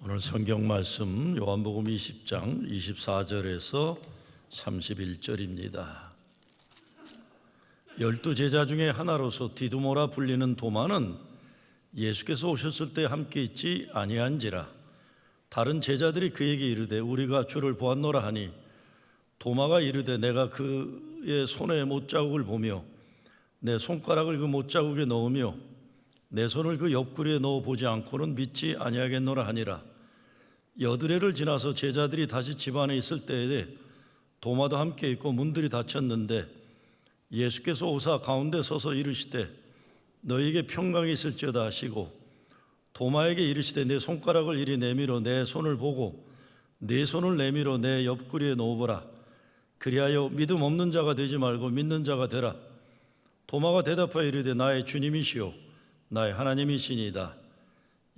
오늘 성경 말씀 요한복음 20장 24절에서 31절입니다. 12제자 중에 하나로서 디두모라 불리는 도마는 예수께서 오셨을 때 함께 있지 아니한지라. 다른 제자들이 그에게 이르되 우리가 주를 보았노라 하니 도마가 이르되 내가 그의 손에 못자국을 보며 내 손가락을 그 못자국에 넣으며 내 손을 그 옆구리에 넣어 보지 않고는 믿지 아니하겠노라 하니라. 여드레를 지나서 제자들이 다시 집 안에 있을 때에 도마도 함께 있고 문들이 닫혔는데 예수께서 오사 가운데 서서 이르시되 너희에게 평강이 있을지어다 하시고 도마에게 이르시되 내 손가락을 이리 내밀어 내 손을 보고 내 손을 내밀어 내 옆구리에 넣어보라. 그리하여 믿음 없는 자가 되지 말고 믿는 자가 되라. 도마가 대답하여 이르되 나의 주님이시오 나의 하나님이시니이다.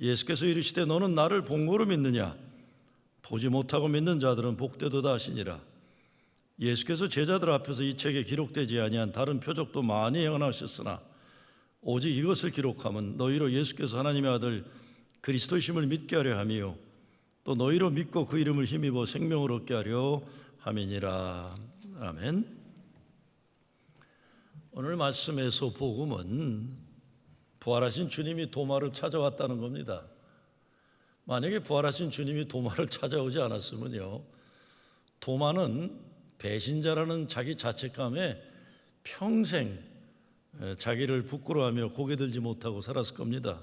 예수께서 이르시되 너는 나를 본 거로 믿느냐? 보지 못하고 믿는 자들은 복되도다 하시니라. 예수께서 제자들 앞에서 이 책에 기록되지 아니한 다른 표적도 많이 행하셨으나 오직 이것을 기록함은 너희로 예수께서 하나님의 아들 그리스도이심을 믿게 하려 함이요 또 너희로 믿고 그 이름을 힘입어 생명을 얻게 하려 함이니라. 아멘. 오늘 말씀에서 복음은 부활하신 주님이 도마를 찾아왔다는 겁니다. 만약에 부활하신 주님이 도마를 찾아오지 않았으면요, 도마는 배신자라는 자기 자책감에 평생 자기를 부끄러워하며 고개 들지 못하고 살았을 겁니다.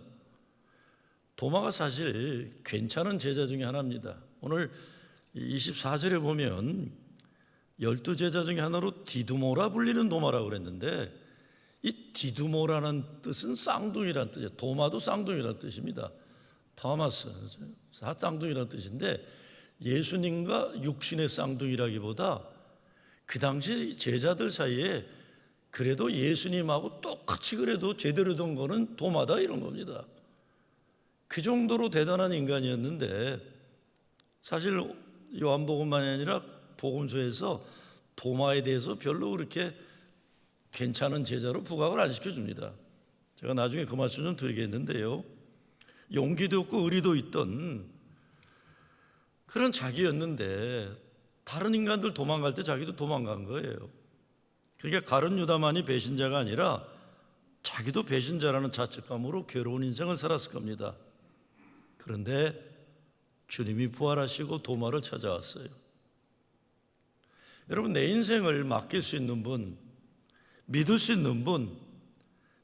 도마가 사실 괜찮은 제자 중에 하나입니다. 오늘 24절에 보면 12제자 중에 하나로 디두모라 불리는 도마라고 그랬는데 이 디두모라는 뜻은 쌍둥이라는 뜻이에요. 도마도 쌍둥이라는 뜻입니다. 토마스, 쌍둥이라는 뜻인데 예수님과 육신의 쌍둥이라기보다 그 당시 제자들 사이에 그래도 예수님하고 똑같이 그래도 제대로 된 거는 도마다 이런 겁니다. 그 정도로 대단한 인간이었는데 사실 요한복음만이 아니라 복음서에서 도마에 대해서 별로 그렇게 괜찮은 제자로 부각을 안 시켜줍니다. 제가 나중에 그 말씀 좀 드리겠는데요, 용기도 없고 의리도 있던 그런 자기였는데 다른 인간들 도망갈 때 자기도 도망간 거예요. 그러니까 가룟 유다만이 배신자가 아니라 자기도 배신자라는 자책감으로 괴로운 인생을 살았을 겁니다. 그런데 주님이 부활하시고 도마를 찾아왔어요. 여러분, 내 인생을 맡길 수 있는 분, 믿을 수 있는 분,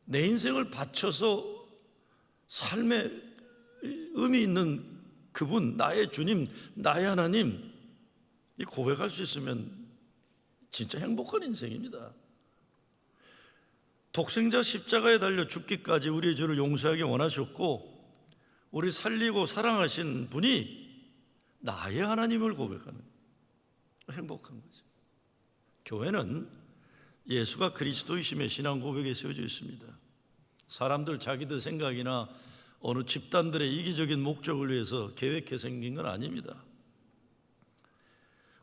내 인생을 바쳐서 삶의 의미 있는 그분, 나의 주님, 나의 하나님, 이 고백할 수 있으면 진짜 행복한 인생입니다. 독생자 십자가에 달려 죽기까지 우리의 죄를 용서하기 원하셨고 우리 살리고 사랑하신 분이 나의 하나님을 고백하는 행복한 거죠. 교회는 예수가 그리스도이심의 신앙 고백에 세워져 있습니다. 사람들 자기들 생각이나 어느 집단들의 이기적인 목적을 위해서 계획해 생긴 건 아닙니다.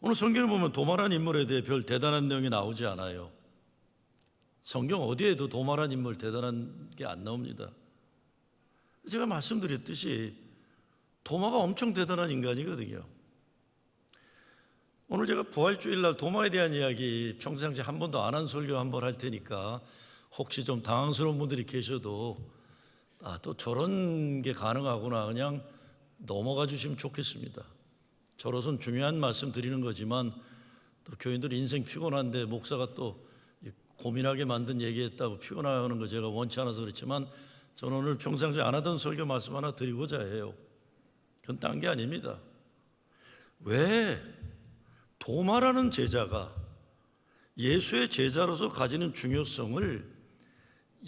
오늘 성경을 보면 도마란 인물에 대해 별 대단한 내용이 나오지 않아요. 성경 어디에도 도마란 인물 대단한 게 안 나옵니다. 제가 말씀드렸듯이 도마가 엄청 대단한 인간이거든요. 오늘 제가 부활주일날 도마에 대한 이야기 평상시에 한 번도 안 한 설교 한 번 할 테니까 혹시 좀 당황스러운 분들이 계셔도 또 저런 게 가능하구나 그냥 넘어가 주시면 좋겠습니다. 저로서는 중요한 말씀 드리는 거지만 또 교인들 인생 피곤한데 목사가 또 고민하게 만든 얘기했다고 피곤하는 거 제가 원치 않아서 그렇지만 저는 오늘 평상시에 안 하던 설교 말씀 하나 드리고자 해요. 그건 딴 게 아닙니다. 왜 도마라는 제자가 예수의 제자로서 가지는 중요성을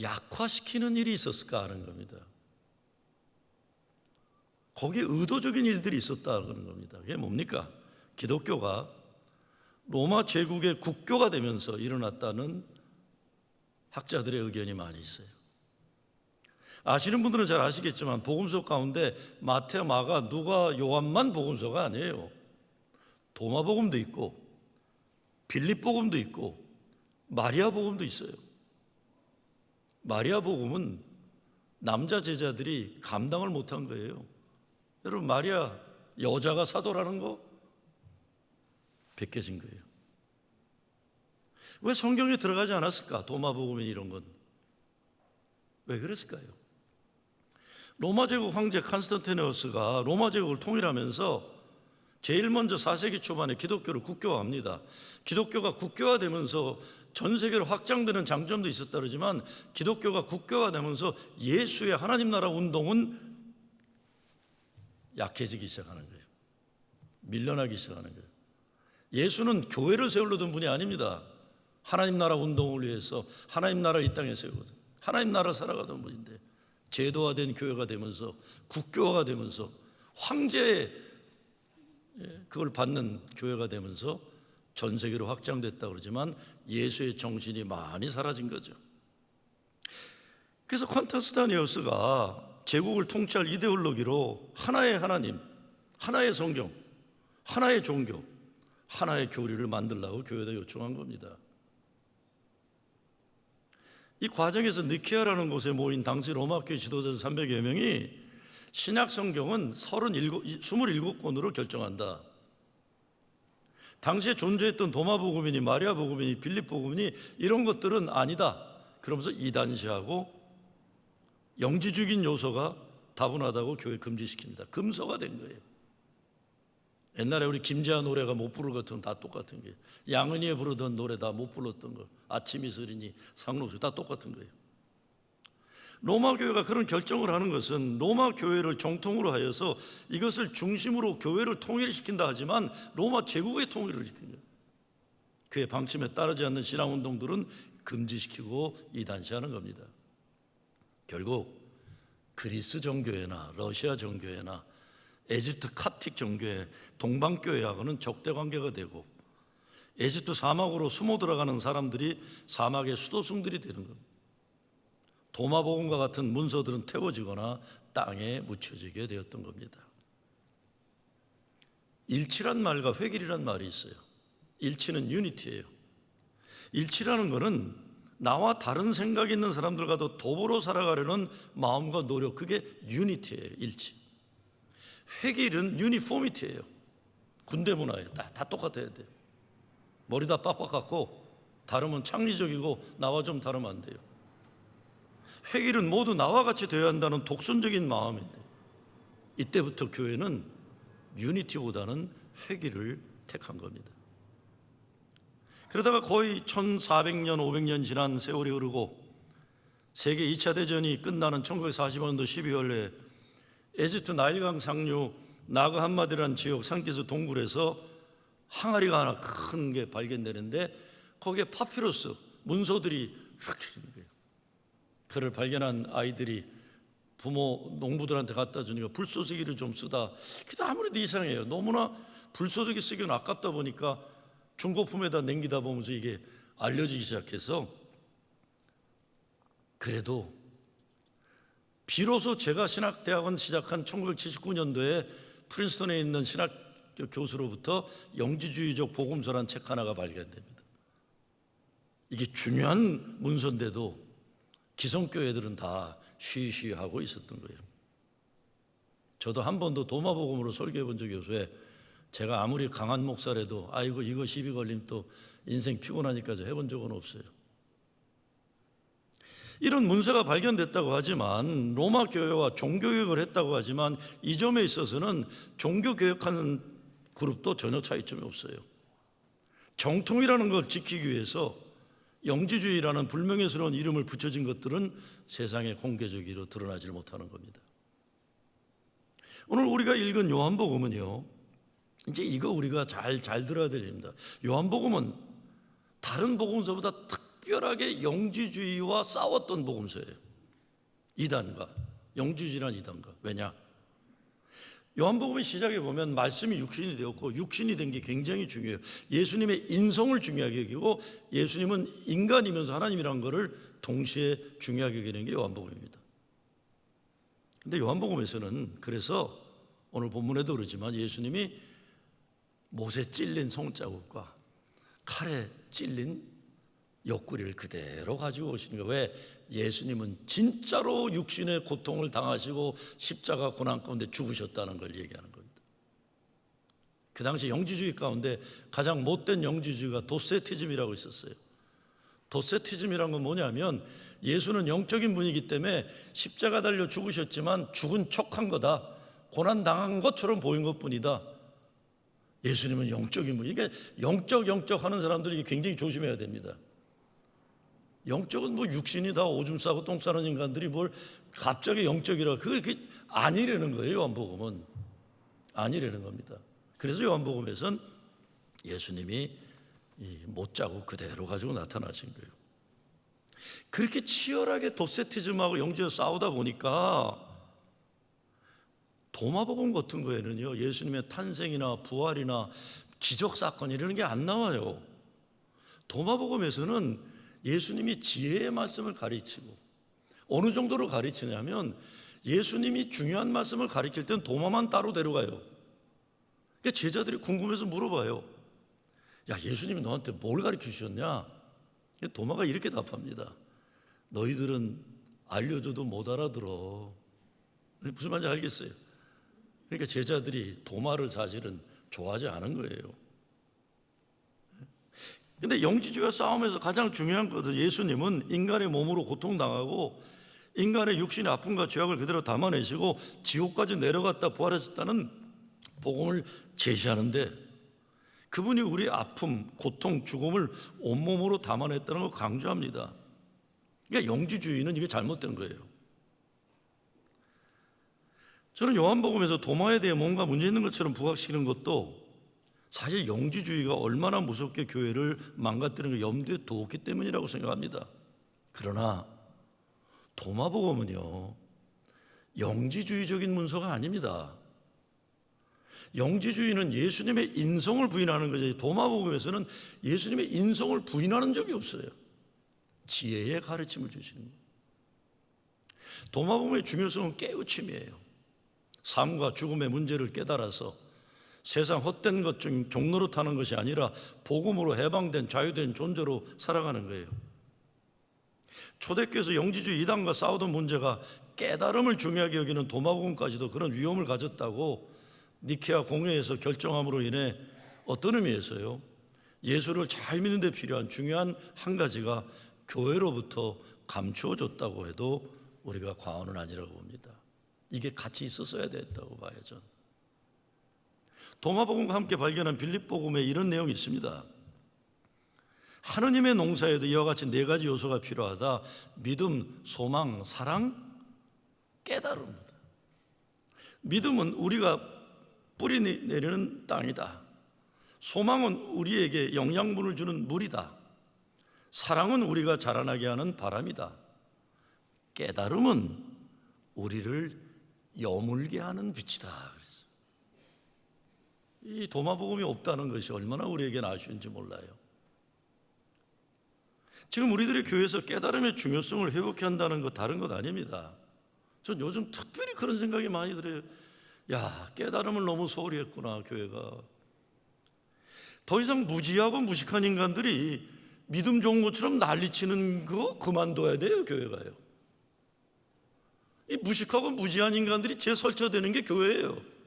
약화시키는 일이 있었을까 하는 겁니다. 거기에 의도적인 일들이 있었다는 겁니다. 그게 뭡니까? 기독교가 로마 제국의 국교가 되면서 일어났다는 학자들의 의견이 많이 있어요. 아시는 분들은 잘 아시겠지만 복음서 가운데 마태, 마가, 누가, 요한만 복음서가 아니에요. 도마 복음도 있고 빌립 복음도 있고 마리아 복음도 있어요. 마리아 복음은 남자 제자들이 감당을 못한 거예요. 여러분, 마리아 여자가 사도라는 거 베껴진 거예요. 왜 성경에 들어가지 않았을까? 도마복음이 이런 건 왜 그랬을까요? 로마 제국 황제 칸스탄티누스가 로마 제국을 통일하면서 제일 먼저 4세기 초반에 기독교를 국교화합니다. 기독교가 국교화되면서 전 세계로 확장되는 장점도 있었다 그러지만 기독교가 국교화되면서 예수의 하나님 나라 운동은 약해지기 시작하는 거예요. 밀려나기 시작하는 거예요. 예수는 교회를 세우려던 분이 아닙니다. 하나님 나라 운동을 위해서 하나님 나라 이 땅에 세우거든. 하나님 나라 살아가던 분인데 제도화된 교회가 되면서 국교화가 되면서 황제의 그걸 받는 교회가 되면서 전 세계로 확장됐다고 그러지만 예수의 정신이 많이 사라진 거죠. 그래서 콘스탄티누스가 제국을 통치할 이데올로기로 하나의 하나님, 하나의 성경, 하나의 종교, 하나의 교리를 만들라고 교회에다 요청한 겁니다. 이 과정에서 니케아라는 곳에 모인 당시 로마교회 지도자 300여 명이 신약 성경은 27권으로 결정한다. 당시에 존재했던 도마복음이니 마리아복음이니 빌립복음이니 이런 것들은 아니다. 그러면서 이단시하고 영지주의적인 요소가 다분하다고 교회 금지시킵니다. 금서가 된 거예요. 옛날에 우리 김재하 노래가 못 부를 것들은 다 똑같은 거예요. 양은이에 부르던 노래 다 못 불렀던 거, 아침 이슬이니 상록수 다 똑같은 거예요. 로마 교회가 그런 결정을 하는 것은 로마 교회를 정통으로 하여서 이것을 중심으로 교회를 통일시킨다 하지만 로마 제국의 통일을 시킨 거예요. 그의 방침에 따르지 않는 신앙운동들은 금지시키고 이단시하는 겁니다. 결국 그리스 정교회나 러시아 정교회나 에집트 카틱 정교회, 동방교회하고는 적대관계가 되고 에집트 사막으로 숨어 들어가는 사람들이 사막의 수도승들이 되는 겁니다. 도마복음과 같은 문서들은 태워지거나 땅에 묻혀지게 되었던 겁니다. 일치란 말과 획일이란 말이 있어요. 일치는 유니티예요. 일치라는 것은 나와 다른 생각이 있는 사람들과도 더불어 살아가려는 마음과 노력, 그게 유니티예요. 일치. 획일은 유니포미티예요. 군대 문화예요. 다 똑같아야 돼요. 머리 다 빡빡 깎고 다르면 창리적이고 나와 좀 다르면 안 돼요. 획일은 모두 나와 같이 되어야 한다는 독선적인 마음인데 이때부터 교회는 유니티보다는 획일을 택한 겁니다. 그러다가 거의 1400년, 500년 지난 세월이 흐르고 세계 2차 대전이 끝나는 1945년도 12월에 에집트 나일강 상류 나그 한마디라는 지역 산기슭 동굴에서 항아리가 하나 큰 게 발견되는데 거기에 파피루스 문서들이 이렇게 있는 거예요. 그를 발견한 아이들이 부모 농부들한테 갖다 주니까 불쏘시개를 좀 쓰다. 그래도 아무래도 이상해요. 너무나 불쏘시개 쓰기는 아깝다 보니까 중고품에다 남기다 보면서 이게 알려지기 시작해서 그래도 비로소 제가 신학대학원 시작한 1979년도에 프린스턴에 있는 신학 교수로부터 영지주의적 복음서란 책 하나가 발견됩니다. 이게 중요한 문서인데도 기성교회들은 다 쉬쉬하고 있었던 거예요. 저도 한 번도 도마복음으로 설교해 본 적이 없어요. 제가 아무리 강한 목사라도 아이고 이거 시비 걸리면 또 인생 피곤하니까 해본 적은 없어요. 이런 문서가 발견됐다고 하지만 로마 교회와 종교개혁을 했다고 하지만 이 점에 있어서는 종교개혁하는 그룹도 전혀 차이점이 없어요. 정통이라는 걸 지키기 위해서 영지주의라는 불명예스러운 이름을 붙여진 것들은 세상에 공개적으로 드러나지 못하는 겁니다. 오늘 우리가 읽은 요한복음은요, 이제 이거 우리가 잘 들어야 됩니다. 요한복음은 다른 복음서보다 특별하게 영지주의와 싸웠던 복음서예요. 이단과 영지주의란 이단과. 왜냐? 요한복음의 시작에 보면 말씀이 육신이 되었고 육신이 된 게 굉장히 중요해요. 예수님의 인성을 중요하게 여기고 예수님은 인간이면서 하나님이라는 것을 동시에 중요하게 여기는 게 요한복음입니다. 근데 요한복음에서는 그래서 오늘 본문에도 그러지만 예수님이 못에 찔린 손자국과 칼에 찔린 옆구리를 그대로 가지고 오시는 거예요. 왜? 예수님은 진짜로 육신의 고통을 당하시고 십자가 고난 가운데 죽으셨다는 걸 얘기하는 겁니다. 그 당시 영지주의 가운데 가장 못된 영지주의가 도세티즘이라고 있었어요. 도세티즘이란 건 뭐냐면 예수는 영적인 분이기 때문에 십자가 달려 죽으셨지만 죽은 척한 거다, 고난당한 것처럼 보인 것뿐이다. 예수님은 영적인 분. 이게 영적 하는 사람들이 굉장히 조심해야 됩니다. 영적은 뭐 육신이 다 오줌 싸고 똥 싸는 인간들이 뭘 갑자기 영적이라, 그게 아니라는 거예요. 요한복음은 아니라는 겁니다. 그래서 요한복음에서는 예수님이 못 자고 그대로 가지고 나타나신 거예요. 그렇게 치열하게 도세티즘하고 영지에서 싸우다 보니까 도마복음 같은 거에는요, 예수님의 탄생이나 부활이나 기적 사건 이런 게 안 나와요. 도마복음에서는 예수님이 지혜의 말씀을 가르치고, 어느 정도로 가르치냐면 예수님이 중요한 말씀을 가르칠 땐 도마만 따로 데려가요. 그러니까 제자들이 궁금해서 물어봐요. 야, 예수님이 너한테 뭘 가르치셨냐? 도마가 이렇게 답합니다. 너희들은 알려줘도 못 알아들어. 무슨 말인지 알겠어요? 그러니까 제자들이 도마를 사실은 좋아하지 않은 거예요. 근데 영지주의와 싸움에서 가장 중요한 것은 예수님은 인간의 몸으로 고통당하고 인간의 육신의 아픔과 죄악을 그대로 담아내시고 지옥까지 내려갔다 부활하셨다는 복음을 제시하는데, 그분이 우리 아픔, 고통, 죽음을 온몸으로 담아냈다는 걸 강조합니다. 그러니까 영지주의는 이게 잘못된 거예요. 저는 요한복음에서 도마에 대해 뭔가 문제 있는 것처럼 부각시키는 것도 사실 영지주의가 얼마나 무섭게 교회를 망가뜨리는 걸 염두에 두었기 때문이라고 생각합니다. 그러나 도마복음은요, 영지주의적인 문서가 아닙니다. 영지주의는 예수님의 인성을 부인하는 거죠. 도마복음에서는 예수님의 인성을 부인하는 적이 없어요. 지혜의 가르침을 주시는 거예요. 도마복음의 중요성은 깨우침이에요. 삶과 죽음의 문제를 깨달아서 세상 헛된 것 중 종로로 타는 것이 아니라 복음으로 해방된 자유된 존재로 살아가는 거예요. 초대교회에서 영지주의 이단과 싸우던 문제가 깨달음을 중요하게 여기는 도마복음까지도 그런 위험을 가졌다고 니케아 공회에서 결정함으로 인해 어떤 의미에서요, 예수를 잘 믿는 데 필요한 중요한 한 가지가 교회로부터 감추어졌다고 해도 우리가 과언은 아니라고 봅니다. 이게 같이 있었어야 됐다고 봐야죠. 도마복음과 함께 발견한 빌립복음에 이런 내용이 있습니다. 하느님의 농사에도 이와 같이 네 가지 요소가 필요하다. 믿음, 소망, 사랑, 깨달음입니다. 믿음은 우리가 뿌리 내리는 땅이다. 소망은 우리에게 영양분을 주는 물이다. 사랑은 우리가 자라나게 하는 바람이다. 깨달음은 우리를 여물게 하는 빛이다. 그랬어요. 이 도마복음이 없다는 것이 얼마나 우리에게는 아쉬운지 몰라요. 지금 우리들이 교회에서 깨달음의 중요성을 회복해야 한다는 거 다른 것 아닙니다. 전 요즘 특별히 그런 생각이 많이 들어요. 야, 깨달음을 너무 소홀히 했구나, 교회가. 더 이상 무지하고 무식한 인간들이 믿음 좋은 것처럼 난리치는 거 그만둬야 돼요, 교회가요. 이 무식하고 무지한 인간들이 재설치되는 게 교회예요.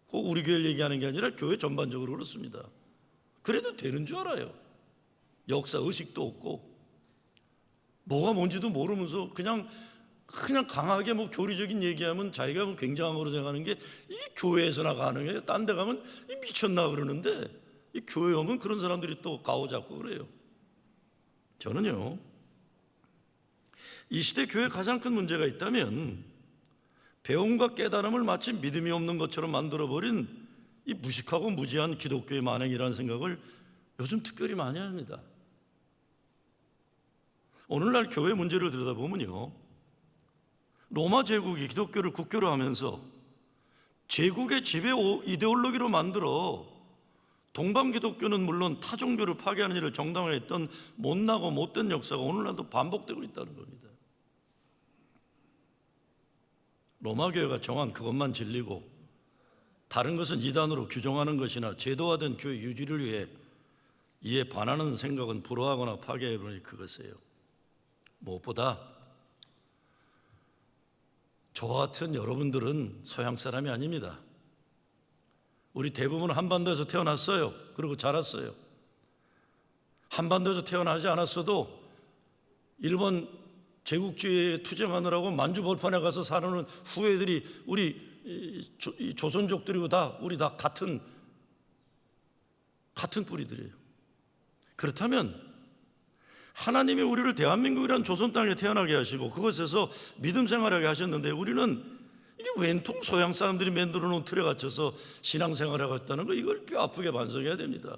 꼭 우리 교회를 얘기하는 게 아니라 교회 전반적으로 그렇습니다. 그래도 되는 줄 알아요. 역사 의식도 없고 뭐가 뭔지도 모르면서 그냥 강하게 뭐 교리적인 얘기하면 자기가 뭐 굉장한 거로 생각하는 게 이게 교회에서나 가능해요. 딴 데 가면 미쳤나 그러는데 이 교회 오면 그런 사람들이 또 가오잡고 그래요. 저는요, 이 시대 교회에 가장 큰 문제가 있다면 배움과 깨달음을 마치 믿음이 없는 것처럼 만들어버린 이 무식하고 무지한 기독교의 만행이라는 생각을 요즘 특별히 많이 합니다. 오늘날 교회 문제를 들여다보면요, 로마 제국이 기독교를 국교로 하면서 제국의 지배 이데올로기로 만들어 동방 기독교는 물론 타 종교를 파괴하는 일을 정당화했던 못나고 못된 역사가 오늘날도 반복되고 있다는 겁니다. 로마 교회가 정한 그것만 진리고 다른 것은 이단으로 규정하는 것이나 제도화된 교회 유지를 위해 이에 반하는 생각은 불허하거나 파괴해버리니 그것이에요. 무엇보다 저와 같은 여러분들은 서양 사람이 아닙니다. 우리 대부분은 한반도에서 태어났어요. 그리고 자랐어요. 한반도에서 태어나지 않았어도 일본 제국주의에 투쟁하느라고 만주벌판에 가서 사는 후예들이 우리 조선족들이고 우리 다 같은 뿌리들이에요. 그렇다면 하나님이 우리를 대한민국이라는 조선 땅에 태어나게 하시고 그곳에서 믿음 생활하게 하셨는데 우리는 이게 웬통 서양 사람들이 만들어 놓은 틀에 갇혀서 신앙생활하고 있다는 거, 이걸 뼈 아프게 반성해야 됩니다.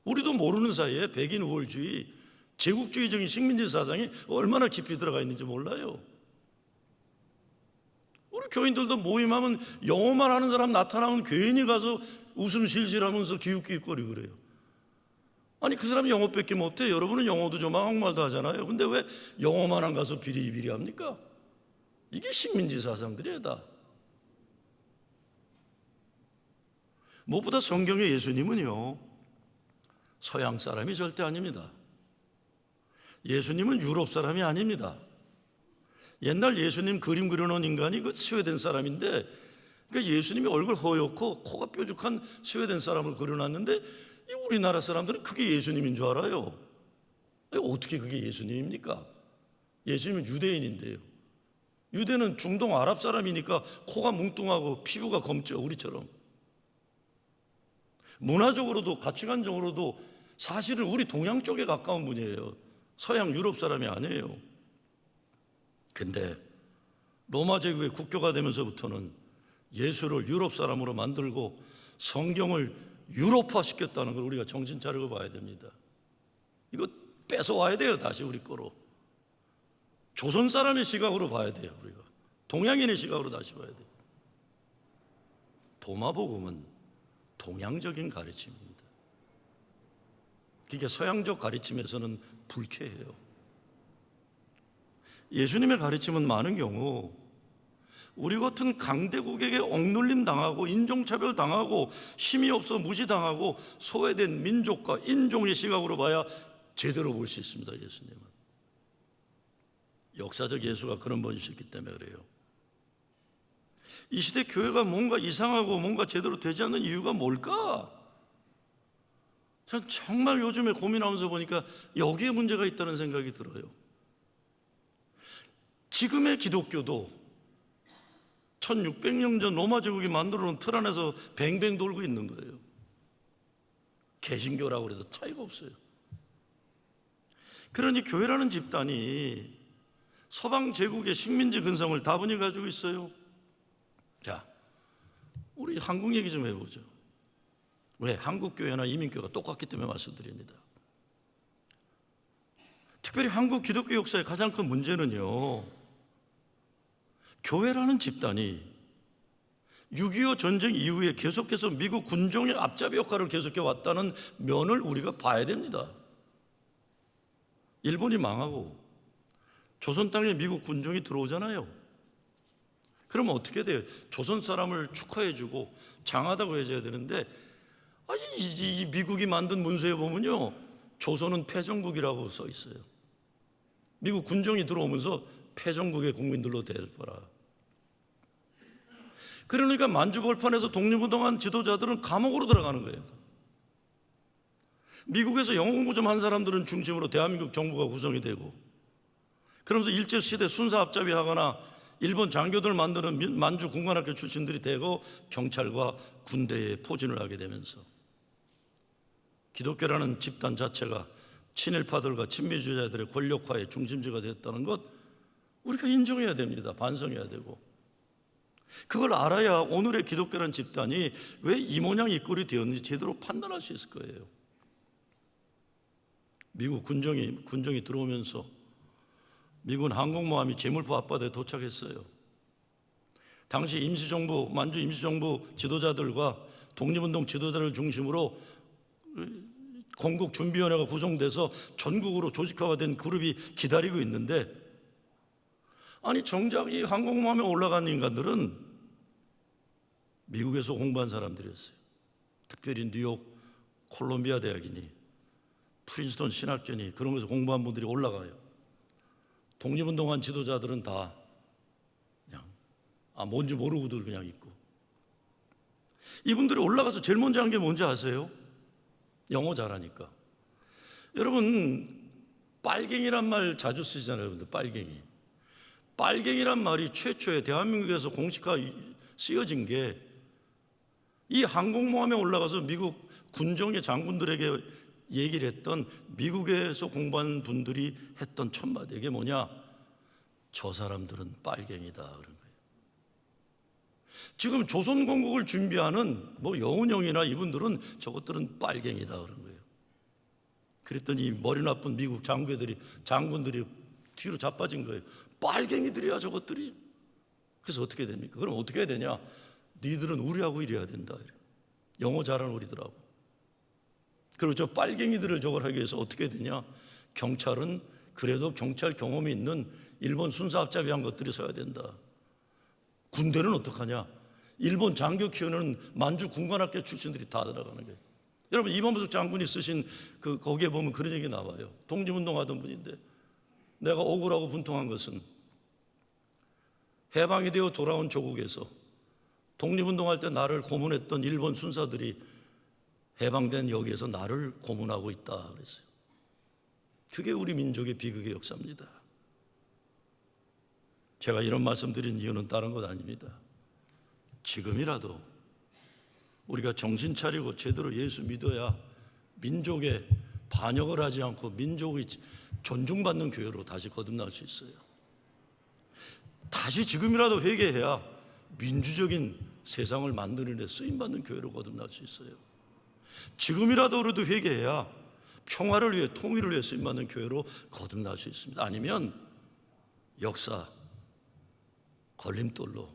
우리도 모르는 사이에 백인 우월주의, 제국주의적인 식민지 사상이 얼마나 깊이 들어가 있는지 몰라요. 우리 교인들도 모임하면 영어만 하는 사람 나타나면 괜히 가서 웃음 실실하면서 기웃기웃거리고 그래요. 아니, 그 사람이 영어밖에 못해. 여러분은 영어도 좀 한국말도 하잖아요. 근데 왜 영어만 안 가서 비리비리 합니까? 이게 식민지 사상들이에요, 다. 무엇보다 성경의 예수님은요, 서양 사람이 절대 아닙니다. 예수님은 유럽 사람이 아닙니다. 옛날 예수님 그림 그려놓은 인간이 그 스웨덴 사람인데, 그러니까 예수님이 얼굴 허옇고 코가 뾰족한 스웨덴 사람을 그려놨는데 우리나라 사람들은 그게 예수님인 줄 알아요. 어떻게 그게 예수님입니까? 예수님은 유대인인데요. 유대는 중동 아랍 사람이니까 코가 뭉뚱하고 피부가 검죠, 우리처럼. 문화적으로도 가치관적으로도 사실은 우리 동양 쪽에 가까운 분이에요. 서양 유럽 사람이 아니에요. 근데 로마 제국의 국교가 되면서부터는 예수를 유럽 사람으로 만들고 성경을 유럽화 시켰다는 걸 우리가 정신 차리고 봐야 됩니다. 이거 뺏어와야 돼요, 다시 우리 거로. 조선 사람의 시각으로 봐야 돼요. 우리가 동양인의 시각으로 다시 봐야 돼요. 도마복음은 동양적인 가르침입니다. 그게 서양적 가르침에서는 불쾌해요. 예수님의 가르침은 많은 경우 우리 같은 강대국에게 억눌림 당하고 인종차별 당하고 힘이 없어 무시당하고 소외된 민족과 인종의 시각으로 봐야 제대로 볼 수 있습니다. 예수님은 역사적 예수가 그런 분이셨기 때문에 그래요. 이 시대 교회가 뭔가 이상하고 뭔가 제대로 되지 않는 이유가 뭘까? 전 정말 요즘에 고민하면서 보니까 여기에 문제가 있다는 생각이 들어요. 지금의 기독교도 1600년 전 로마 제국이 만들어 놓은 틀 안에서 뱅뱅 돌고 있는 거예요. 개신교라고 해도 차이가 없어요. 그러니 교회라는 집단이 서방 제국의 식민지 근성을 다분히 가지고 있어요. 자, 우리 한국 얘기 좀 해보죠. 왜? 한국교회나 이민교회가 똑같기 때문에 말씀드립니다. 특별히 한국 기독교 역사의 가장 큰 문제는요, 교회라는 집단이 6.25 전쟁 이후에 계속해서 미국 군종의 앞잡이 역할을 계속해 왔다는 면을 우리가 봐야 됩니다. 일본이 망하고 조선 땅에 미국 군종이 들어오잖아요. 그러면 어떻게 돼요? 조선 사람을 축하해주고 장하다고 해줘야 되는데, 이 미국이 만든 문서에 보면요, 조선은 패전국이라고 써 있어요. 미국 군종이 들어오면서 패전국의 국민들로 대접하라. 그러니까 만주벌판에서 독립운동한 지도자들은 감옥으로 들어가는 거예요. 미국에서 영어 공부 좀 한 사람들은 중심으로 대한민국 정부가 구성이 되고, 그러면서 일제시대 순사 앞잡이 하거나 일본 장교들 만드는 만주 군관학교 출신들이 되고 경찰과 군대에 포진을 하게 되면서 기독교라는 집단 자체가 친일파들과 친미주의자들의 권력화의 중심지가 됐다는 것, 우리가 인정해야 됩니다. 반성해야 되고. 그걸 알아야 오늘의 기독교라는 집단이 왜 이 모양 이 꼴이 되었는지 제대로 판단할 수 있을 거예요. 미국 군정이 들어오면서 미군 항공모함이 제물포 앞바다에 도착했어요. 당시 임시정부, 만주 임시정부 지도자들과 독립운동 지도자를 중심으로 건국준비위원회가 구성돼서 전국으로 조직화된 그룹이 기다리고 있는데, 아니 정작 이 항공모함에 올라간 인간들은 미국에서 공부한 사람들이었어요. 특별히 뉴욕 콜롬비아 대학이니 프린스턴 신학견이 그런 것을 공부한 분들이 올라가요. 독립운동한 지도자들은 다 그냥 뭔지 모르고도 그냥 있고, 이분들이 올라가서 제일 먼저 한 게 뭔지 아세요? 영어 잘하니까. 여러분, 빨갱이란 말 자주 쓰시잖아요. 여러분들, 빨갱이란 말이 최초에 대한민국에서 공식화 쓰여진 게 이 항공모함에 올라가서 미국 군정의 장군들에게 얘기를 했던, 미국에서 공부한 분들이 했던 첫 마디, 이게 뭐냐? 저 사람들은 빨갱이다 그런 거예요. 지금 조선 건국을 준비하는 여운형이나 이분들은 저것들은 빨갱이다 그런 거예요. 그랬더니 머리 나쁜 미국 장군들이 뒤로 자빠진 거예요. 빨갱이들이야 저것들이. 그래서 어떻게 됩니까? 그럼 어떻게 해야 되냐? 니들은 우리하고 일해야 된다. 영어 잘하는 우리들하고. 그리고 저 빨갱이들을 저걸 하기 위해서 어떻게 해야 되냐? 경찰은 그래도 경찰 경험이 있는 일본 순사합작위한 것들이 서야 된다. 군대는 어떡하냐? 일본 장교 키우는 만주 군관학교 출신들이 다 들어가는 거예요. 여러분, 이만무숙 장군이 쓰신 거기에 보면 그런 얘기 나와요. 독립운동하던 분인데, 내가 억울하고 분통한 것은 해방이 되어 돌아온 조국에서 독립운동할 때 나를 고문했던 일본 순사들이 해방된 여기에서 나를 고문하고 있다 그랬어요. 그게 우리 민족의 비극의 역사입니다. 제가 이런 말씀 드린 이유는 다른 것 아닙니다. 지금이라도 우리가 정신 차리고 제대로 예수 믿어야 민족의 반역을 하지 않고 민족의 존중받는 교회로 다시 거듭날 수 있어요. 다시 지금이라도 회개해야 민주적인 세상을 만드는 데 쓰임받는 교회로 거듭날 수 있어요. 지금이라도 우리도 회개해야 평화를 위해, 통일을 위해 쓰임받는 교회로 거듭날 수 있습니다. 아니면 역사 걸림돌로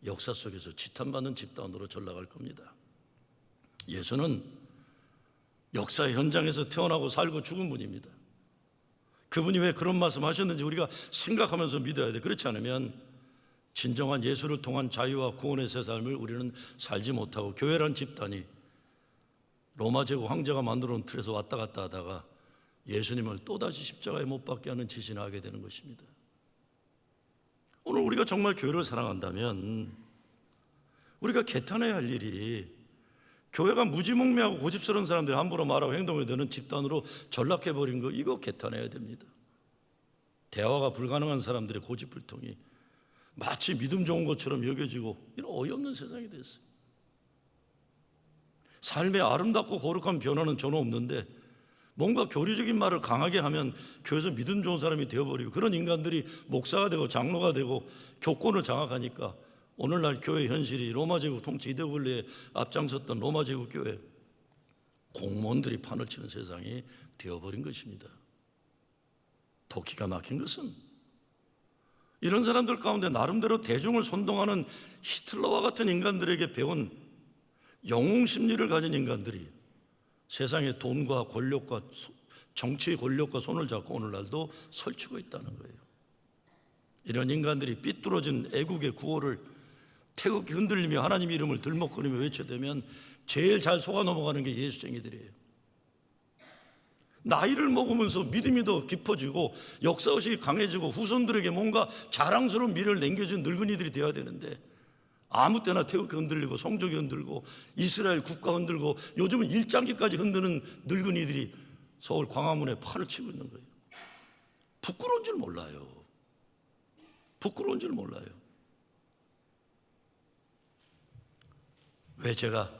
역사 속에서 지탄받는 집단으로 전락할 겁니다. 예수는 역사의 현장에서 태어나고 살고 죽은 분입니다. 그분이 왜 그런 말씀 하셨는지 우리가 생각하면서 믿어야 돼. 그렇지 않으면 진정한 예수를 통한 자유와 구원의 새 삶을 우리는 살지 못하고, 교회란 집단이 로마 제국 황제가 만들어 놓은 틀에서 왔다 갔다 하다가 예수님을 또다시 십자가에 못 박게 하는 짓을 하게 되는 것입니다. 오늘 우리가 정말 교회를 사랑한다면 우리가 개탄해야 할 일이, 교회가 무지몽매하고 고집스러운 사람들이 함부로 말하고 행동해야 되는 집단으로 전락해버린 거, 이거 개탄해야 됩니다. 대화가 불가능한 사람들의 고집불통이 마치 믿음 좋은 것처럼 여겨지고, 이런 어이없는 세상이 됐어요. 삶의 아름답고 거룩한 변화는 전혀 없는데 뭔가 교리적인 말을 강하게 하면 교회에서 믿음 좋은 사람이 되어버리고, 그런 인간들이 목사가 되고 장로가 되고 교권을 장악하니까 오늘날 교회 현실이 로마 제국 통치 이대 권리에 앞장섰던 로마 제국 교회 공무원들이 판을 치는 세상이 되어버린 것입니다. 더 기가 막힌 것은 이런 사람들 가운데 나름대로 대중을 선동하는 히틀러와 같은 인간들에게 배운 영웅 심리를 가진 인간들이 세상의 돈과 권력과 정치의 권력과 손을 잡고 오늘날도 설치고 있다는 거예요. 이런 인간들이 삐뚤어진 애국의 구호를 태극기 흔들리며 하나님 이름을 들먹거리며 외쳐대면 제일 잘 속아 넘어가는 게 예수쟁이들이에요. 나이를 먹으면서 믿음이 더 깊어지고 역사의식이 강해지고 후손들에게 뭔가 자랑스러운 미래를 남겨준 늙은이들이 되어야 되는데, 아무 때나 태극기 흔들리고 성적이 흔들고 이스라엘 국가 흔들고 요즘은 일장기까지 흔드는 늙은이들이 서울 광화문에 판을 치고 있는 거예요. 부끄러운 줄 몰라요. 부끄러운 줄 몰라요. 왜 제가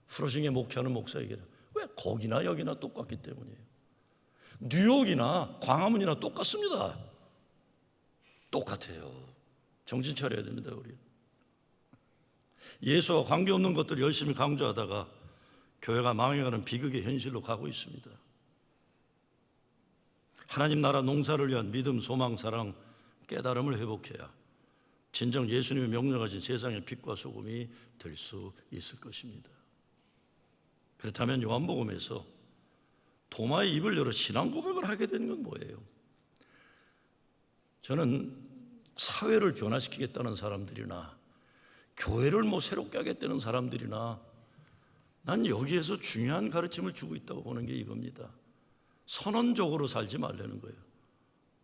프로싱에 목회하는 목사에게 왜 거기나 여기나 똑같기 때문이에요. 뉴욕이나 광화문이나 똑같습니다. 똑같아요. 정신 차려야 됩니다. 우리 예수와 관계없는 것들을 열심히 강조하다가 교회가 망해가는 비극의 현실로 가고 있습니다. 하나님 나라 농사를 위한 믿음, 소망, 사랑, 깨달음을 회복해야 진정 예수님의 명령하신 세상의 빛과 소금이 될 수 있을 것입니다. 그렇다면 요한복음에서 도마의 입을 열어 신앙 고백을 하게 된 건 뭐예요? 저는 사회를 변화시키겠다는 사람들이나 교회를 새롭게 하겠다는 사람들이나 난 여기에서 중요한 가르침을 주고 있다고 보는 게 이겁니다. 선언적으로 살지 말라는 거예요.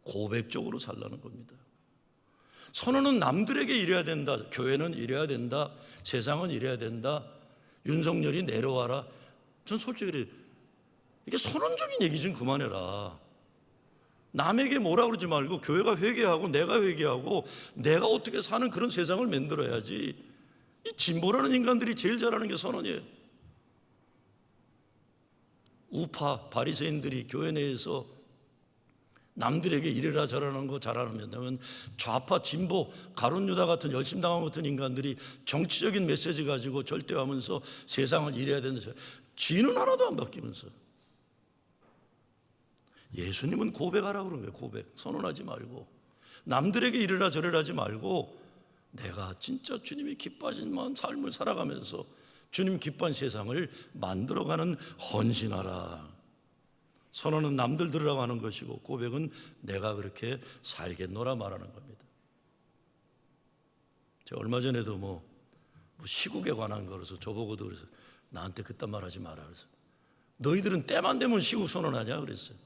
고백적으로 살라는 겁니다. 선언은 남들에게 이래야 된다, 교회는 이래야 된다, 세상은 이래야 된다, 윤석열이 내려와라. 전 솔직히 그래요. 이게 선언적인 얘기 좀 그만해라. 남에게 뭐라 그러지 말고 교회가 회개하고 내가 회개하고 내가 어떻게 사는 그런 세상을 만들어야지. 이 진보라는 인간들이 제일 잘하는 게 선언이에요. 우파 바리새인들이 교회 내에서 남들에게 이래라 저라는 거 잘하면 좌파 진보 가룟 유다 같은 열심당한 같은 인간들이 정치적인 메시지 가지고 절대하면서 세상을 이래야 된다. 지는 하나도 안 바뀌면서. 예수님은 고백하라 그런 거예요. 고백. 선언하지 말고 남들에게 이래라 저래라 하지 말고 내가 진짜 주님이 기뻐하신 삶을 살아가면서 주님 기뻐한 세상을 만들어가는 헌신하라. 선언은 남들 들으라고 하는 것이고 고백은 내가 그렇게 살겠노라 말하는 겁니다. 제가 얼마 전에도 뭐 시국에 관한 거라서 저보고도 그래서 나한테 그딴 말 하지 마라 그래서 너희들은 때만 되면 시국 선언하냐 그랬어요.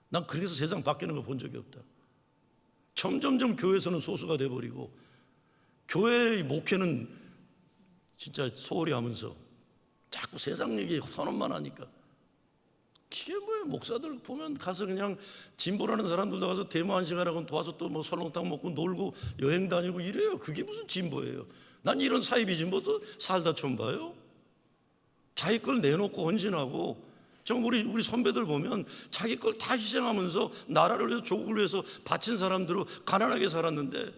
난 그래서 세상 바뀌는 거 본 적이 없다. 점점점 교회에서는 소수가 돼버리고 교회의 목회는 진짜 소홀히 하면서 자꾸 세상 얘기 선언만 하니까 이게 뭐예요. 목사들 보면 가서 그냥 진보라는 사람들도 가서 데모 한 시간 하고 도와서 또 뭐 설렁탕 먹고 놀고 여행 다니고 이래요. 그게 무슨 진보예요. 난 이런 사이비 진보도 살다 처음 봐요. 자기 걸 내놓고 헌신하고 정 우리 선배들 보면 자기 걸 다 희생하면서 나라를 위해서 조국을 위해서 바친 사람들로 가난하게 살았는데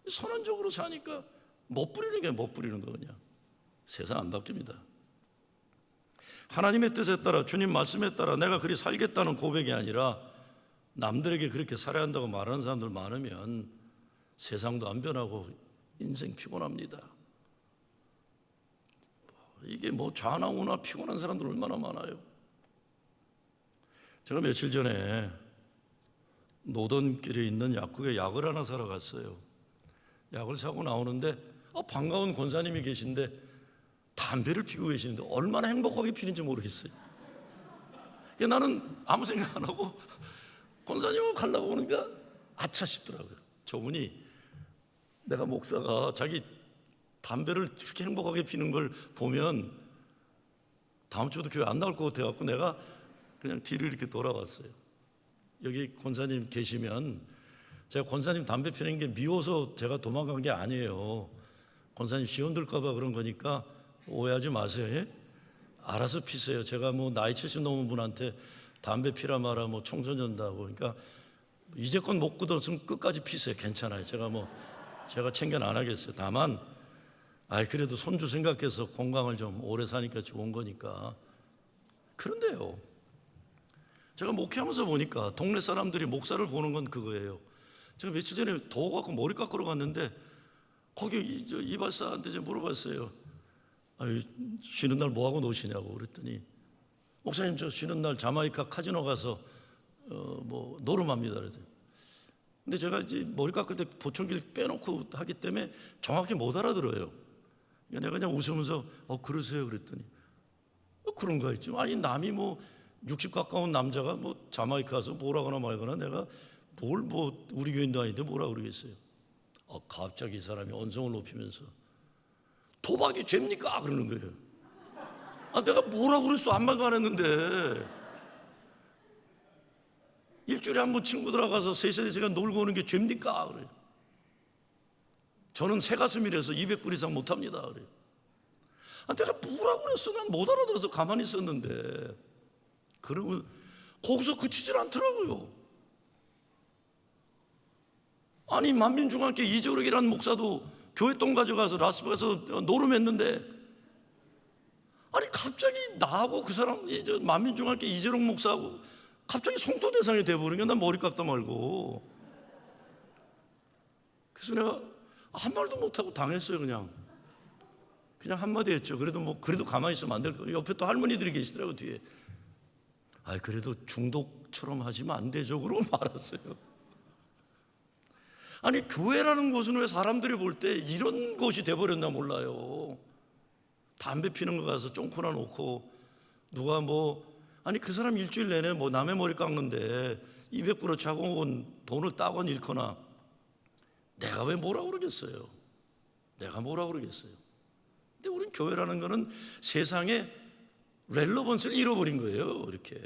선언적으로 사니까 멋부리는 게 멋부리는 거 그냥. 세상 안 바뀝니다. 하나님의 뜻에 따라 주님 말씀에 따라 내가 그리 살겠다는 고백이 아니라 남들에게 그렇게 살아야 한다고 말하는 사람들 많으면 세상도 안 변하고 인생 피곤합니다. 이게 뭐 좌나 우나 피곤한 사람들 얼마나 많아요. 제가 며칠 전에 노던길에 있는 약국에 약을 하나 사러 갔어요. 약을 사고 나오는데 반가운 권사님이 계신데 담배를 피고 계시는데 얼마나 행복하게 피는지 모르겠어요. 나는 아무 생각 안 하고 권사님하고 가려고 그러니까 아차 싶더라고요. 저분이 내가 목사가 자기 담배를 그렇게 행복하게 피는 걸 보면 다음 주부터 교회 안 나올 것 같아갖고 내가 그냥 뒤를 이렇게 돌아봤어요. 여기 권사님 계시면 제가 권사님 담배 피는 게 미워서 제가 도망간 게 아니에요. 권사님 시험 들까 봐 그런 거니까 오해하지 마세요. 예? 알아서 피세요. 제가 뭐 나이 70 넘은 분한테 담배 피라 마라 뭐 청소년다고 그러니까 이제껏 못 끊었으면 끝까지 피세요. 괜찮아요. 제가 챙겨 안 하겠어요. 다만 그래도 손주 생각해서 건강을 좀 오래 사니까 좋은 거니까. 그런데요, 제가 목회하면서 보니까 동네 사람들이 목사를 보는 건 그거예요. 제가 며칠 전에 더워갖고 머리 깎으러 갔는데 거기 이발사한테 제가 물어봤어요. 쉬는 날 뭐하고 노시냐고 그랬더니 목사님 저 쉬는 날 자마이카 카지노 가서 뭐 노름합니다. 그랬더니 근데 제가 이제 머리 깎을 때 보청기를 빼놓고 하기 때문에 정확히 못 알아들어요. 내가 그냥 웃으면서 그러세요 그랬더니 그런가 했지. 남이 뭐 60 가까운 남자가 뭐 자마이카 가서 뭐라거나 말거나 내가 뭘 뭐 우리 교인도 아닌데 뭐라 그러겠어요. 갑자기 이 사람이 언성을 높이면서 도박이 죄입니까? 그러는 거예요. 내가 뭐라 그랬어? 아무 말도 안 했는데. 일주일에 한 번 친구들하고 가서 3시간 놀고 오는 게 죄입니까? 그래요. 저는 새가슴이라서 200불 이상 못합니다. 그래요. 내가 뭐라 그랬어? 난 못 알아들어서 가만히 있었는데. 그러면 거기서 그치질 않더라고요. 만민중앙교회 이재욱이라는 목사도 교회 돈 가져가서 라스베가스에서 노름했는데 갑자기 나하고 그 사람 만민중앙교회 이재록 목사하고 갑자기 성도 대상이 돼버리니까 난 머리 깎다 말고 그래서 내가 한 말도 못하고 당했어요. 그냥 한마디 했죠. 그래도 가만히 있으면 안 될 거예요. 옆에 또 할머니들이 계시더라고 뒤에. 그래도 중독처럼 하시면 안 되죠. 그러고 말았어요. 교회라는 곳은 왜 사람들이 볼 때 이런 곳이 돼버렸나 몰라요. 담배 피는 거 가서 쫑코나 놓고 누가 뭐 아니 그 사람 일주일 내내 뭐 남의 머리 깎는데 200불어치 하고 온 돈을 따건 잃거나 내가 왜 뭐라고 그러겠어요? 내가 뭐라고 그러겠어요? 근데 우린 교회라는 거는 세상에 렐러번스를 잃어버린 거예요. 이렇게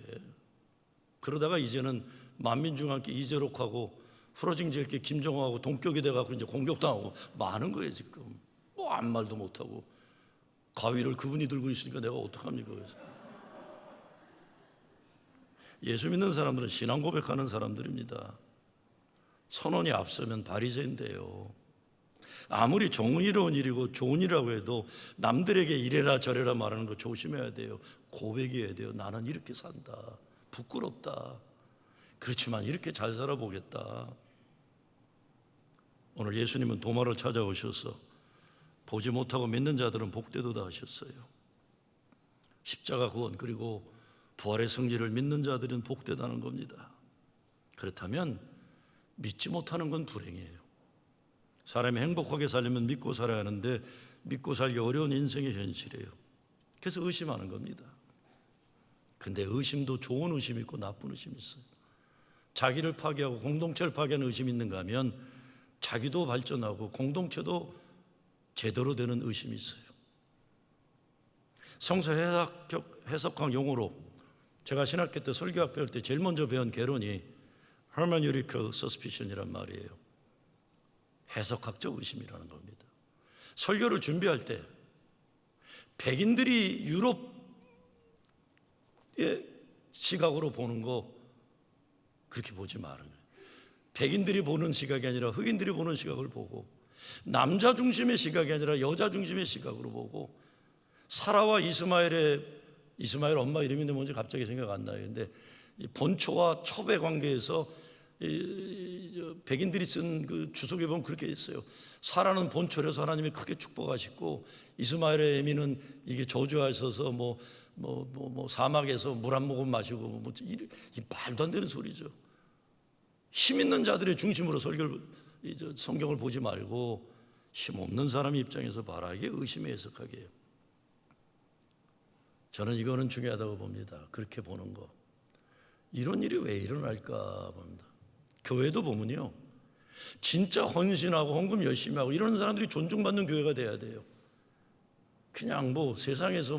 그러다가 이제는 만민중앙께 이재록하고 후러징질게 김정호하고 동격이 돼가지고 이제 공격당하고 많은 거예요. 지금 뭐 아무 말도 못하고 가위를 그분이 들고 있으니까 내가 어떡합니까? 그래서 예수 믿는 사람들은 신앙 고백하는 사람들입니다. 선언이 앞서면 바리새인데요. 아무리 정의로운 일이고 좋은 일이라고 해도 남들에게 이래라 저래라 말하는 거 조심해야 돼요. 고백해야 돼요. 나는 이렇게 산다. 부끄럽다. 그렇지만 이렇게 잘 살아보겠다. 오늘 예수님은 도마를 찾아오셔서 보지 못하고 믿는 자들은 복되도다 하셨어요. 십자가 구원 그리고 부활의 승리를 믿는 자들은 복되다는 겁니다. 그렇다면 믿지 못하는 건 불행이에요. 사람이 행복하게 살려면 믿고 살아야 하는데 믿고 살기 어려운 인생의 현실이에요. 그래서 의심하는 겁니다. 근데 의심도 좋은 의심이 있고 나쁜 의심이 있어요. 자기를 파괴하고 공동체를 파괴하는 의심이 있는가 하면 자기도 발전하고 공동체도 제대로 되는 의심이 있어요. 성서 해석학 용어로 제가 신학교 때 설교학 배울 때 제일 먼저 배운 개론이 hermeneutical suspicion이란 말이에요. 해석학적 의심이라는 겁니다. 설교를 준비할 때 백인들이 유럽의 시각으로 보는 거 그렇게 보지 말아요. 백인들이 보는 시각이 아니라 흑인들이 보는 시각을 보고 남자 중심의 시각이 아니라 여자 중심의 시각으로 보고 사라와 이스마엘 엄마 이름이 뭔지 갑자기 생각 안 나요. 근데 본초와 첩의 관계에서 백인들이 쓴 그 주석에 보면 그렇게 있어요. 사라는 본초라서 하나님이 크게 축복하시고 이스마엘의 애미는 이게 저주하셔서 사막에서 물 한 모금 마시고 이 말도 안 되는 소리죠. 힘 있는 자들의 중심으로 성경을 보지 말고 힘 없는 사람의 입장에서 봐라. 이게 의심의 해석학이에요. 저는 이거는 중요하다고 봅니다. 그렇게 보는 거. 이런 일이 왜 일어날까 봅니다. 교회도 보면요, 진짜 헌신하고 헌금 열심히 하고 이런 사람들이 존중받는 교회가 돼야 돼요. 그냥 세상에서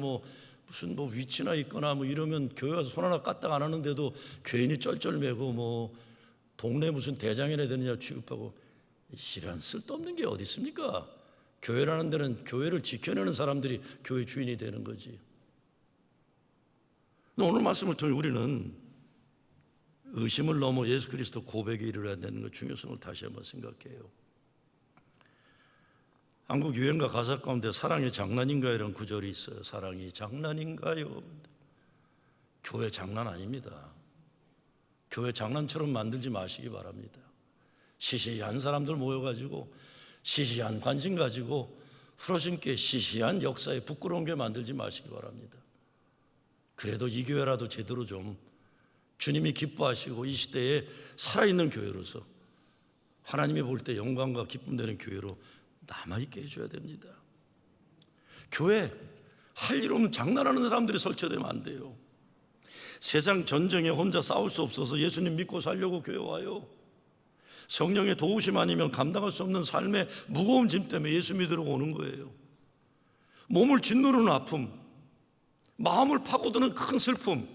무슨 위치나 있거나 이러면 교회 가서 손 하나 까딱 안 하는데도 괜히 쩔쩔매고 동네 무슨 대장이나 되느냐 취급하고 이런 쓸데없는 게 어디 있습니까? 교회라는 데는 교회를 지켜내는 사람들이 교회 주인이 되는 거지. 오늘 말씀을 통해 우리는 의심을 넘어 예수 그리스도 고백에 이르러야 되는 것 중요성을 다시 한번 생각해요. 한국 유행가 가사 가운데 사랑이 장난인가요? 이런 구절이 있어요. 사랑이 장난인가요? 교회 장난 아닙니다. 교회 장난처럼 만들지 마시기 바랍니다. 시시한 사람들 모여가지고 시시한 관심 가지고 후러신께 시시한 역사에 부끄러운 게 만들지 마시기 바랍니다. 그래도 이 교회라도 제대로 좀 주님이 기뻐하시고 이 시대에 살아있는 교회로서 하나님이 볼 때 영광과 기쁨 되는 교회로 남아있게 해줘야 됩니다. 교회 할 일 없는 장난하는 사람들이 설치되면 안 돼요. 세상 전쟁에 혼자 싸울 수 없어서 예수님 믿고 살려고 교회 와요. 성령의 도우심 아니면 감당할 수 없는 삶의 무거운 짐 때문에 예수 믿으러 오는 거예요. 몸을 짓누르는 아픔, 마음을 파고드는 큰 슬픔,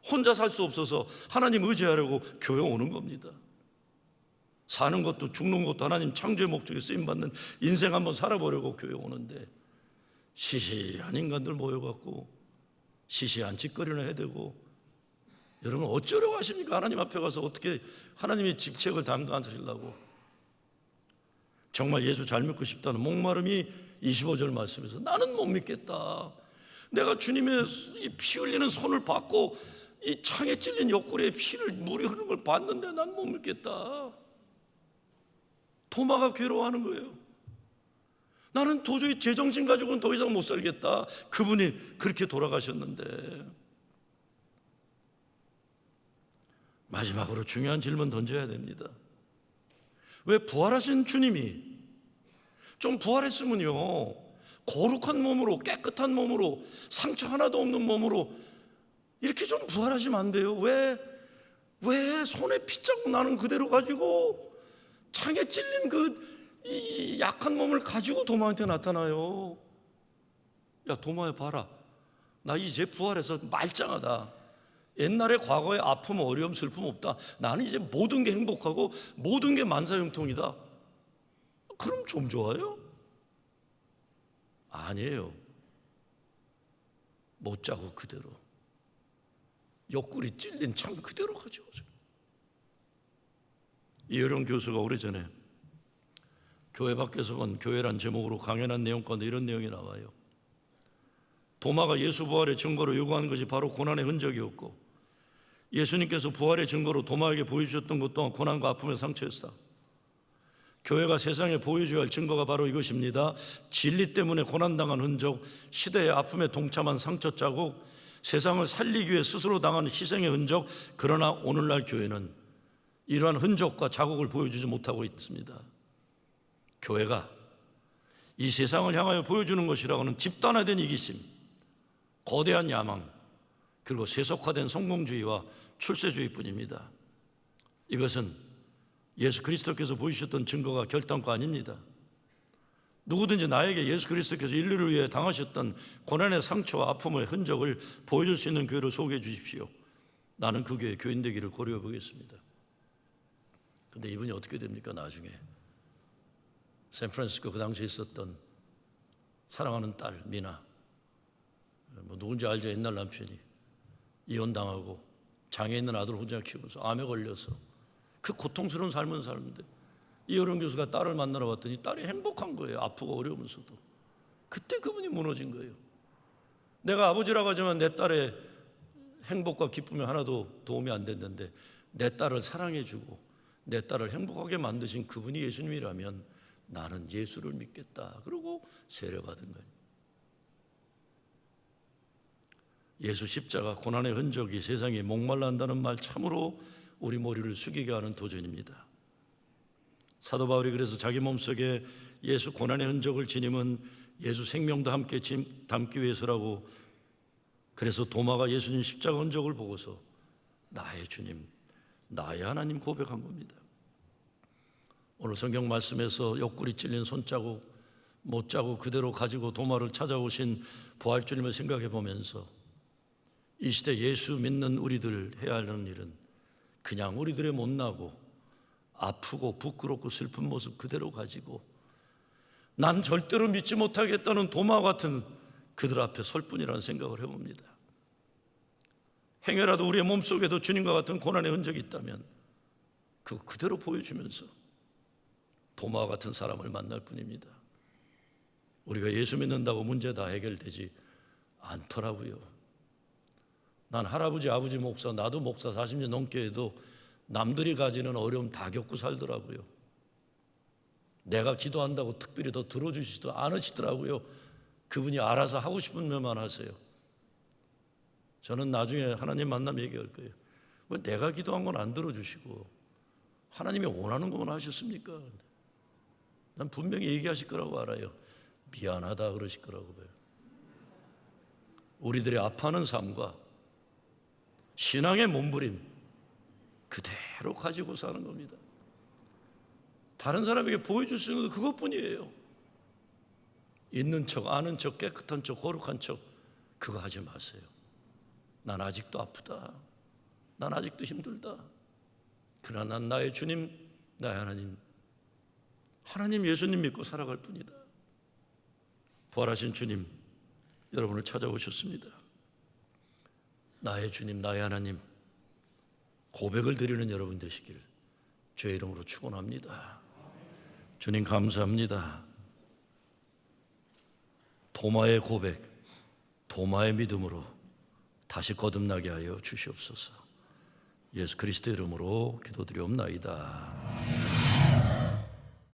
혼자 살 수 없어서 하나님 의지하려고 교회 오는 겁니다. 사는 것도 죽는 것도 하나님 창조의 목적에 쓰임받는 인생 한번 살아보려고 교회 오는데 시시한 인간들 모여갖고 시시한 짓거리나 해대고 여러분 어쩌려고 하십니까? 하나님 앞에 가서 어떻게 하나님의 직책을 담당하시려고. 정말 예수 잘 믿고 싶다는 목마름이 25절 말씀에서 나는 못 믿겠다. 내가 주님의 피 흘리는 손을 받고 이 창에 찔린 옆구리에 물이 흐르는 걸 봤는데 난 못 믿겠다. 도마가 괴로워하는 거예요. 나는 도저히 제정신 가지고는 더 이상 못 살겠다. 그분이 그렇게 돌아가셨는데. 마지막으로 중요한 질문 던져야 됩니다. 왜 부활하신 주님이 좀 부활했으면요 거룩한 몸으로 깨끗한 몸으로 상처 하나도 없는 몸으로 이렇게 좀 부활하시면 안 돼요? 왜 손에 핏자국 나는 그대로 가지고 창에 찔린 이 약한 몸을 가지고 도마한테 나타나요? 야, 도마야, 봐라. 나 이제 부활해서 말짱하다. 옛날에 과거에 아픔, 어려움, 슬픔 없다. 나는 이제 모든 게 행복하고 모든 게 만사형통이다. 그럼 좀 좋아요? 아니에요. 못 자고 그대로 옆구리 찔린 창 그대로 가져오죠. 이혜령 교수가 오래전에 교회 밖에서 본 교회란 제목으로 강연한 내용 가운데 이런 내용이 나와요. 도마가 예수 부활의 증거로 요구하는 것이 바로 고난의 흔적이었고, 예수님께서 부활의 증거로 도마에게 보여주셨던 것 또한 고난과 아픔의 상처였다. 교회가 세상에 보여줘야 할 증거가 바로 이것입니다. 진리 때문에 고난당한 흔적, 시대의 아픔에 동참한 상처 자국, 세상을 살리기 위해 스스로 당한 희생의 흔적. 그러나 오늘날 교회는 이러한 흔적과 자국을 보여주지 못하고 있습니다. 교회가 이 세상을 향하여 보여주는 것이라고 하는 집단화된 이기심, 거대한 야망, 그리고 세속화된 성공주의와 출세주의뿐입니다. 이것은 예수 그리스도께서 보이셨던 증거가 결단코 아닙니다. 누구든지 나에게 예수 그리스도께서 인류를 위해 당하셨던 고난의 상처와 아픔의 흔적을 보여줄 수 있는 교회를 소개해 주십시오. 나는 그 교회 교인 되기를 고려해 보겠습니다. 근데 이분이 어떻게 됩니까? 나중에 샌프란시스코 그 당시에 있었던 사랑하는 딸 미나, 누군지 알죠? 옛날 남편이 이혼당하고 장애 있는 아들 혼자 키우면서 암에 걸려서 그 고통스러운 삶을 사는데 이혜령 교수가 딸을 만나러 갔더니 딸이 행복한 거예요. 아프고 어려우면서도. 그때 그분이 무너진 거예요. 내가 아버지라고 하지만 내 딸의 행복과 기쁨이 하나도 도움이 안 됐는데 내 딸을 사랑해주고 내 딸을 행복하게 만드신 그분이 예수님이라면 나는 예수를 믿겠다. 그러고 세례받은 거예요. 예수 십자가 고난의 흔적이 세상에 목말라 한다는 말 참으로 우리 머리를 숙이게 하는 도전입니다. 사도 바울이 그래서 자기 몸속에 예수 고난의 흔적을 지님은 예수 생명도 함께 담기 위해서라고, 그래서 도마가 예수님 십자가 흔적을 보고서 나의 주님, 나의 하나님 고백한 겁니다. 오늘 성경 말씀에서 옆구리 찔린 손자국, 못자국 그대로 가지고 도마를 찾아오신 부활주님을 생각해 보면서 이 시대 예수 믿는 우리들 해야 하는 일은 그냥 우리들의 못나고 아프고 부끄럽고 슬픈 모습 그대로 가지고 난 절대로 믿지 못하겠다는 도마 같은 그들 앞에 설 뿐이라는 생각을 해봅니다. 행여라도 우리의 몸속에도 주님과 같은 고난의 흔적이 있다면 그거 그대로 보여주면서 도마와 같은 사람을 만날 뿐입니다. 우리가 예수 믿는다고 문제 다 해결되지 않더라고요. 난 할아버지, 아버지 목사, 나도 목사 40년 넘게 해도 남들이 가지는 어려움 다 겪고 살더라고요. 내가 기도한다고 특별히 더 들어주시지도 않으시더라고요. 그분이 알아서 하고 싶은 말만 하세요. 저는 나중에 하나님 만나면 얘기할 거예요. 왜 내가 기도한 건 안 들어주시고 하나님이 원하는 것만 하셨습니까? 난 분명히 얘기하실 거라고 알아요. 미안하다 그러실 거라고 봐요. 우리들의 아파하는 삶과 신앙의 몸부림 그대로 가지고 사는 겁니다. 다른 사람에게 보여줄 수 있는 건 그것뿐이에요. 있는 척, 아는 척, 깨끗한 척, 거룩한 척 그거 하지 마세요. 난 아직도 아프다. 난 아직도 힘들다. 그러나 난 나의 주님, 나의 하나님 예수님 믿고 살아갈 뿐이다. 부활하신 주님 여러분을 찾아오셨습니다. 나의 주님, 나의 하나님 고백을 드리는 여러분 되시길 주의 이름으로 축원합니다. 주님 감사합니다. 도마의 고백, 도마의 믿음으로 다시 거듭나게 하여 주시옵소서. 예수 그리스도 이름으로 기도드리옵나이다.